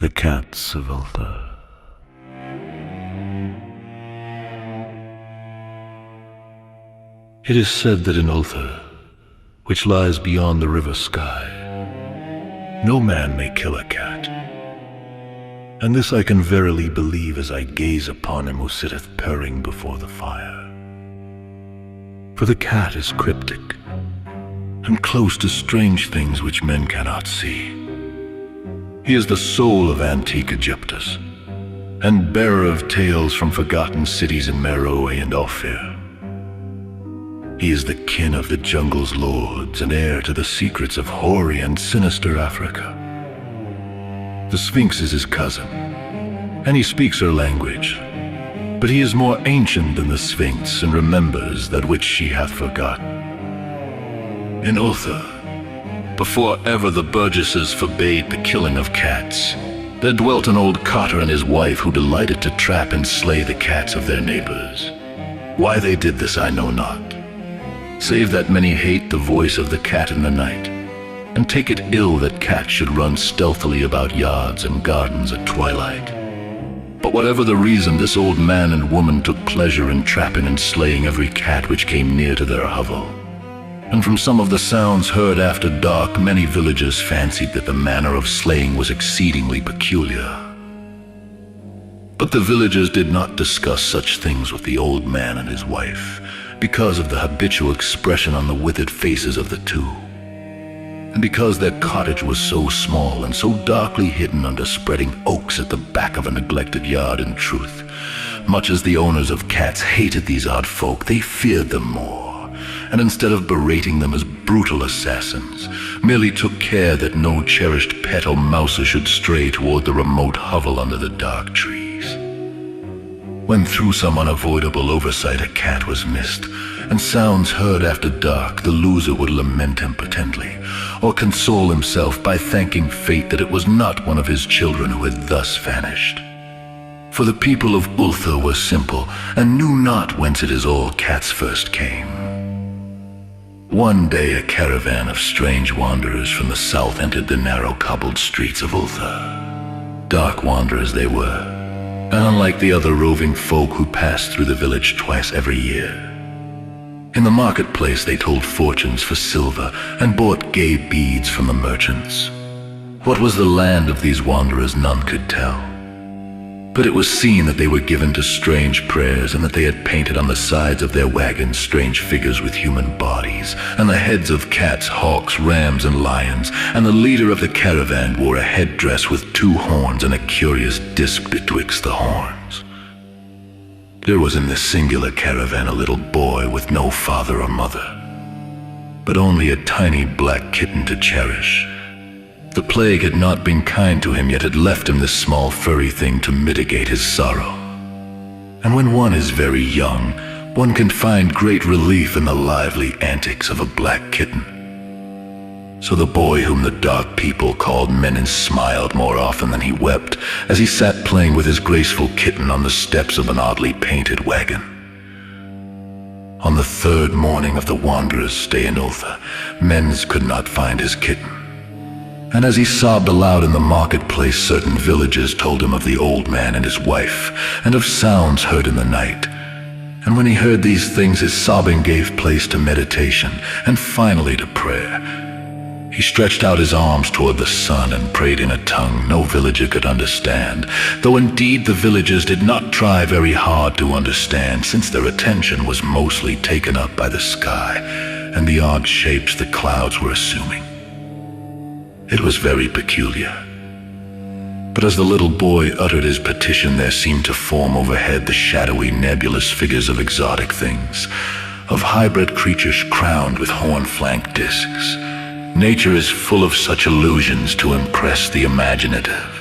The cats of Ulthar. It is said that in Ulthar, which lies beyond the river sky, no man may kill a cat. And this I can verily believe as I gaze upon him who sitteth purring before the fire. For the cat is cryptic, and close to strange things which men cannot see. He is the soul of antique Egyptus, and bearer of tales from forgotten cities in Meroe and Ophir. He is the kin of the jungle's lords and heir to the secrets of hoary and sinister Africa. The Sphinx is his cousin, and he speaks her language, but he is more ancient than the Sphinx and remembers that which she hath forgotten. In Ulthar, before ever the burgesses forbade the killing of cats, there dwelt an old cotter and his wife who delighted to trap and slay the cats of their neighbors. Why they did this I know not, save that many hate the voice of the cat in the night, and take it ill that cats should run stealthily about yards and gardens at twilight. But whatever the reason, this old man and woman took pleasure in trapping and slaying every cat which came near to their hovel. And from some of the sounds heard after dark, many villagers fancied that the manner of slaying was exceedingly peculiar. But the villagers did not discuss such things with the old man and his wife, because of the habitual expression on the withered faces of the two, and because their cottage was so small and so darkly hidden under spreading oaks at the back of a neglected yard. In truth, much as the owners of cats hated these odd folk, they feared them more, and instead of berating them as brutal assassins, merely took care that no cherished pet or mouser should stray toward the remote hovel under the dark trees. When through some unavoidable oversight a cat was missed, and sounds heard after dark, the loser would lament impotently, or console himself by thanking fate that it was not one of his children who had thus vanished. For the people of Ulthar were simple, and knew not whence it is all cats first came. One day a caravan of strange wanderers from the south entered the narrow cobbled streets of Ulthar. Dark wanderers they were, and unlike the other roving folk who passed through the village twice every year. In the marketplace they told fortunes for silver and bought gay beads from the merchants. What was the land of these wanderers none could tell. But it was seen that they were given to strange prayers, and that they had painted on the sides of their wagons strange figures with human bodies, and the heads of cats, hawks, rams, and lions, and the leader of the caravan wore a headdress with 2 horns and a curious disc betwixt the horns. There was in this singular caravan a little boy with no father or mother, but only a tiny black kitten to cherish. The plague had not been kind to him, yet had left him this small furry thing to mitigate his sorrow. And when one is very young, one can find great relief in the lively antics of a black kitten. So the boy whom the dark people called Menin smiled more often than he wept, as he sat playing with his graceful kitten on the steps of an oddly painted wagon. On the 3rd morning of the wanderer's stay in Ulthar, Menz could not find his kitten. And as he sobbed aloud in the marketplace, certain villagers told him of the old man and his wife, and of sounds heard in the night. And when he heard these things, his sobbing gave place to meditation, and finally to prayer. He stretched out his arms toward the sun and prayed in a tongue no villager could understand, though indeed the villagers did not try very hard to understand, since their attention was mostly taken up by the sky and the odd shapes the clouds were assuming. It was very peculiar. But as the little boy uttered his petition, there seemed to form overhead the shadowy, nebulous figures of exotic things, of hybrid creatures crowned with horn-flanked discs. Nature is full of such illusions to impress the imaginative.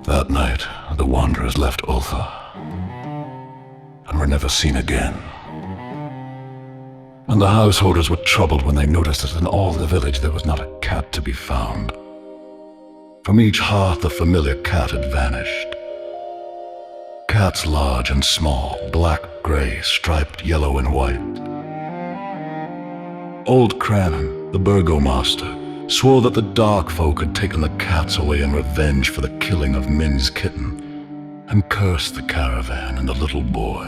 That night, the wanderers left Ulthar, and were never seen again. And the householders were troubled when they noticed that in all the village there was not a cat to be found. From each hearth the familiar cat had vanished. Cats large and small, black, gray, striped yellow and white. Old Crannan, the burgomaster, swore that the dark folk had taken the cats away in revenge for the killing of Min's kitten, and cursed the caravan and the little boy.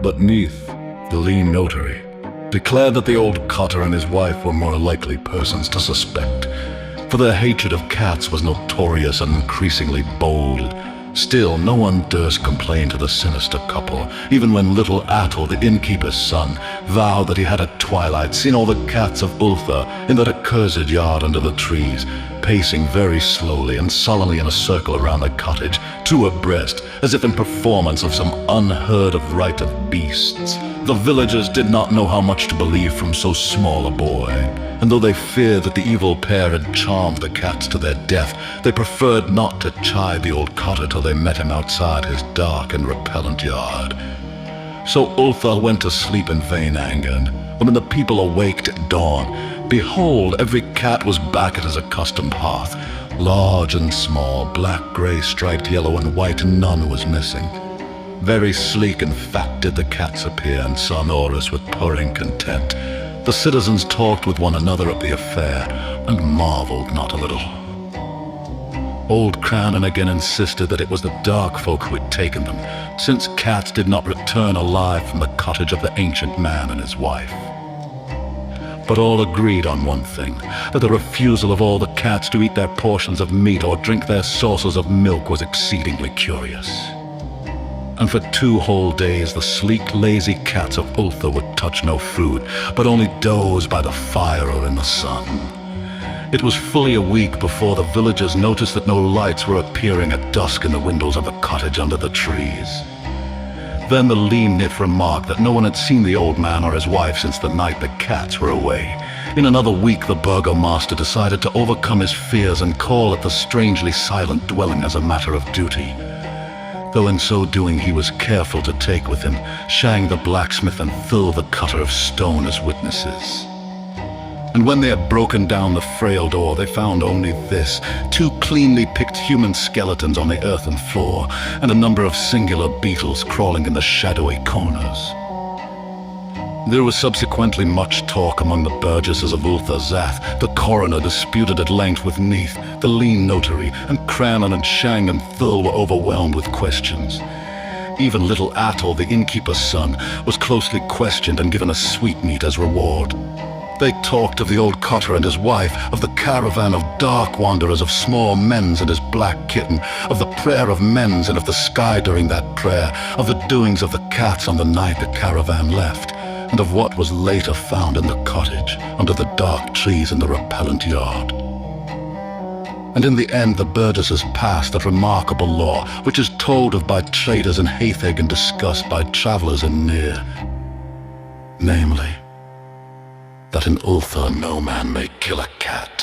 But Neith, the lean notary, declared that the old cotter and his wife were more likely persons to suspect, for their hatred of cats was notorious and increasingly bold. Still, no one durst complain to the sinister couple, even when little Atul, the innkeeper's son, vowed that he had at twilight seen all the cats of Ulthar in that accursed yard under the trees, pacing very slowly and solemnly in a circle around the cottage, two abreast, as if in performance of some unheard-of rite of beasts. The villagers did not know how much to believe from so small a boy, and though they feared that the evil pair had charmed the cats to their death, they preferred not to chide the old cotter till they met him outside his dark and repellent yard. So Ulthar went to sleep in vain anger, and when the people awaked at dawn, behold, every cat was back at his accustomed hearth. Large and small, black, grey, striped, yellow, and white, and none was missing. Very sleek and fat did the cats appear, and sonorous with purring content. The citizens talked with one another of the affair, and marveled not a little. Old Crannan again insisted that it was the dark folk who had taken them, since cats did not return alive from the cottage of the ancient man and his wife. But all agreed on one thing, that the refusal of all the cats to eat their portions of meat or drink their saucers of milk was exceedingly curious. And for 2 whole days the sleek, lazy cats of Ulthar would touch no food, but only doze by the fire or in the sun. It was fully a week before the villagers noticed that no lights were appearing at dusk in the windows of the cottage under the trees. Then the lean nit remarked that no one had seen the old man or his wife since the night the cats were away. In another week the burgomaster decided to overcome his fears and call at the strangely silent dwelling as a matter of duty. Though in so doing he was careful to take with him Shang the blacksmith and Thul the cutter of stone as witnesses. And when they had broken down the frail door, they found only this: 2 cleanly picked human skeletons on the earthen floor, and a number of singular beetles crawling in the shadowy corners. There was subsequently much talk among the burgesses of Ulthar. The coroner disputed at length with Neith, the lean notary, and Crannan and Shang and Thul were overwhelmed with questions. Even little Atul, the innkeeper's son, was closely questioned and given a sweetmeat as reward. They talked of the old cotter and his wife, of the caravan of dark wanderers, of small Mens and his black kitten, of the prayer of Mens and of the sky during that prayer, of the doings of the cats on the night the caravan left, and of what was later found in the cottage, under the dark trees in the repellent yard. And in the end the burgesses passed that remarkable law, which is told of by traders in Haitheg and discussed by travellers in Near. Namely, that in Ulthar no man may kill a cat.